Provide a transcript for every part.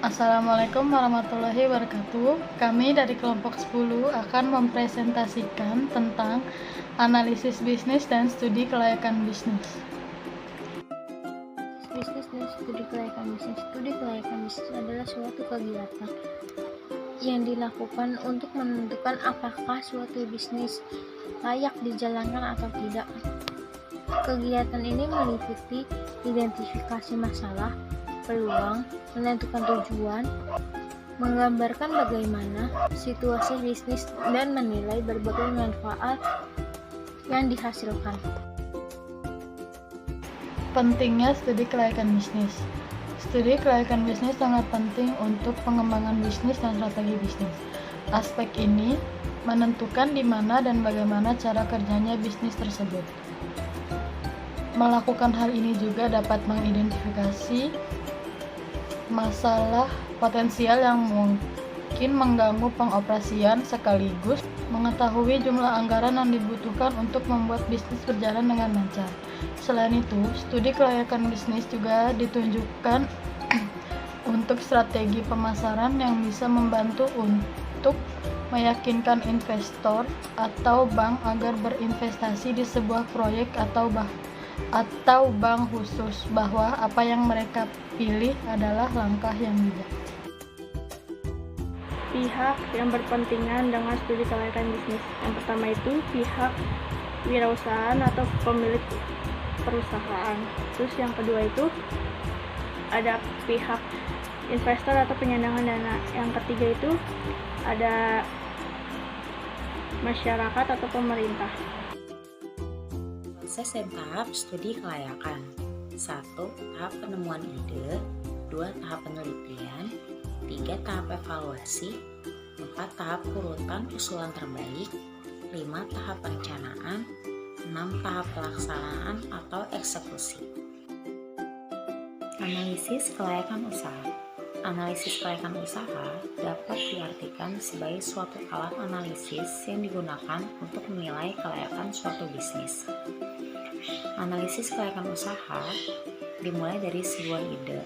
Assalamualaikum warahmatullahi wabarakatuh. Kami dari kelompok 10 akan mempresentasikan tentang analisis bisnis dan studi kelayakan bisnis. Bisnis dan studi kelayakan bisnis. Studi kelayakan bisnis adalah suatu kegiatan yang dilakukan untuk menentukan apakah suatu bisnis layak dijalankan atau tidak. Kegiatan ini meliputi identifikasi masalah, peluang, menentukan tujuan, menggambarkan bagaimana situasi bisnis, dan menilai berbagai manfaat yang dihasilkan. Pentingnya studi kelayakan bisnis. Studi kelayakan bisnis sangat penting untuk pengembangan bisnis dan strategi bisnis. Aspek ini menentukan di mana dan bagaimana cara kerjanya bisnis tersebut. Melakukan hal ini juga dapat mengidentifikasi masalah potensial yang mungkin mengganggu pengoperasian, sekaligus mengetahui jumlah anggaran yang dibutuhkan untuk membuat bisnis berjalan dengan lancar. Selain itu, studi kelayakan bisnis juga ditunjukkan untuk strategi pemasaran yang bisa membantu untuk meyakinkan investor atau bank agar berinvestasi di sebuah proyek atau bank khusus, bahwa apa yang mereka pilih adalah langkah yang bijak. Pihak yang berkepentingan dengan studi kelayakan bisnis. Yang pertama itu pihak wirausahaan atau pemilik perusahaan. Terus yang kedua itu ada pihak investor atau penyandang dana. Yang ketiga itu ada masyarakat atau pemerintah. Proses dan tahap studi kelayakan. 1. Tahap penemuan ide. 2. Tahap penelitian. 3. Tahap evaluasi. 4. Tahap urutan usulan terbaik. 5. Tahap perencanaan. 6. Tahap pelaksanaan atau eksekusi. Analisis kelayakan usaha. Analisis kelayakan usaha dapat diartikan sebagai suatu alat analisis yang digunakan untuk menilai kelayakan suatu bisnis. Analisis kelayakan usaha dimulai dari sebuah ide.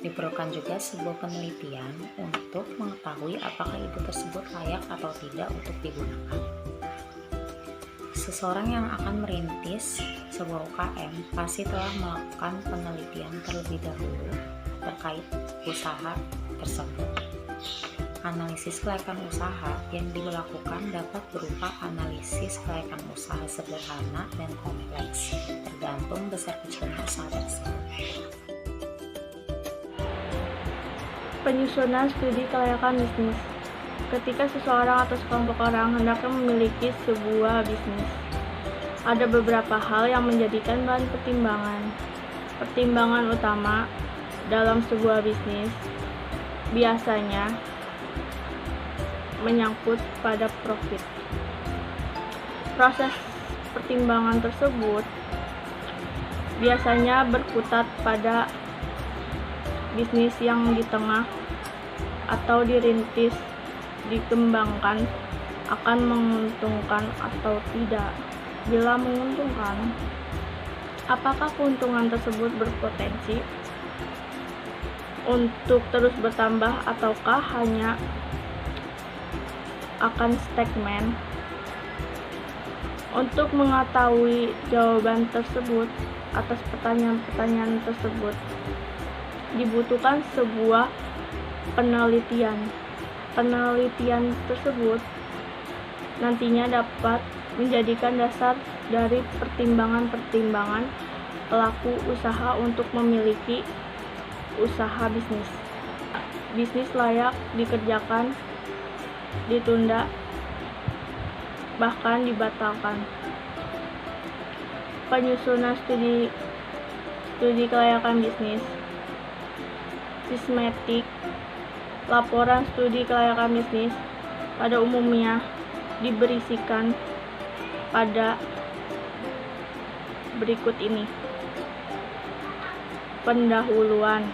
Diperlukan juga sebuah penelitian untuk mengetahui apakah ide tersebut layak atau tidak untuk digunakan. Seseorang yang akan merintis sebuah UKM pasti telah melakukan penelitian terlebih dahulu terkait usaha tersebut. Analisis kelayakan usaha yang dilakukan dapat berupa analisis kelayakan usaha sederhana dan kompleks, tergantung besar kecilnya usaha tersebut. Penyusunan studi kelayakan bisnis. Ketika seseorang atau sekelompok orang hendak memiliki sebuah bisnis, ada beberapa hal yang menjadikan bahan pertimbangan. Pertimbangan utama dalam sebuah bisnis biasanya menyangkut pada profit. Proses pertimbangan tersebut biasanya berkutat pada bisnis yang di tengah atau dirintis dikembangkan akan menguntungkan atau tidak. Bila menguntungkan, apakah keuntungan tersebut berpotensi untuk terus bertambah ataukah hanya akan stagnan? Untuk mengetahui jawaban tersebut atas pertanyaan-pertanyaan tersebut, dibutuhkan sebuah penelitian. Penelitian tersebut nantinya dapat menjadikan dasar dari pertimbangan-pertimbangan pelaku usaha untuk memiliki usaha bisnis. Bisnis layak dikerjakan, ditunda, bahkan dibatalkan. Penyusunan studi kelayakan bisnis. Sistematik laporan studi kelayakan bisnis pada umumnya diberisikan pada berikut ini: pendahuluan,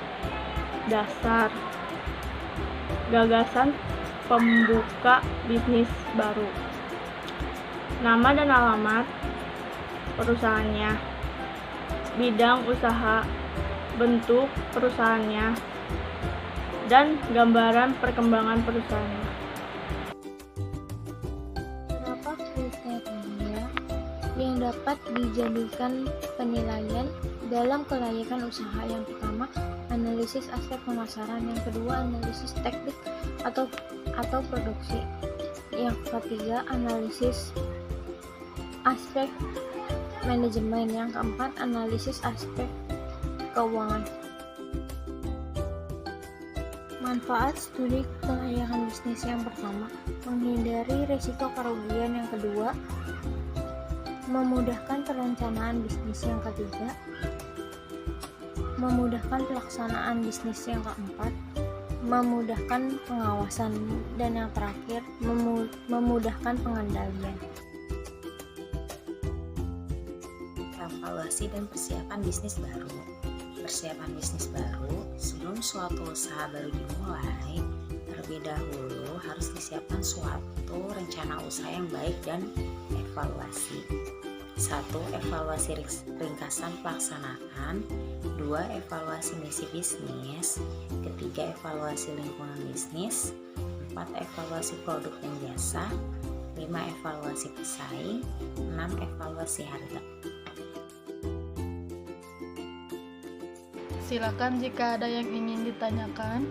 dasar, gagasan pembuka bisnis baru, nama dan alamat perusahaannya, bidang usaha, bentuk perusahaannya, dan gambaran perkembangan perusahaan. Beberapa kriteria yang dapat dijadikan penilaian dalam kelayakan usaha. Yang pertama, analisis aspek pemasaran. Yang kedua, analisis teknik atau produksi. Yang ketiga, analisis aspek manajemen. Yang keempat, analisis aspek keuangan. Manfaat studi kelayakan bisnis. Yang pertama, menghindari risiko kerugian. Yang kedua, memudahkan perencanaan bisnis. Yang ketiga, memudahkan pelaksanaan bisnis. Yang keempat, memudahkan pengawasan. Dan yang terakhir, memudahkan pengendalian. Evaluasi dan persiapan bisnis baru. Persiapan bisnis baru, sebelum suatu usaha baru dimulai, terlebih dahulu harus disiapkan suatu rencana usaha yang baik dan evaluasi. 1. Evaluasi ringkasan pelaksanaan. 2. Evaluasi misi bisnis. 3. Evaluasi lingkungan bisnis. 4. Evaluasi produk dan jasa. 5. Evaluasi pesaing. 6. Evaluasi harga. Silakan jika ada yang ingin ditanyakan.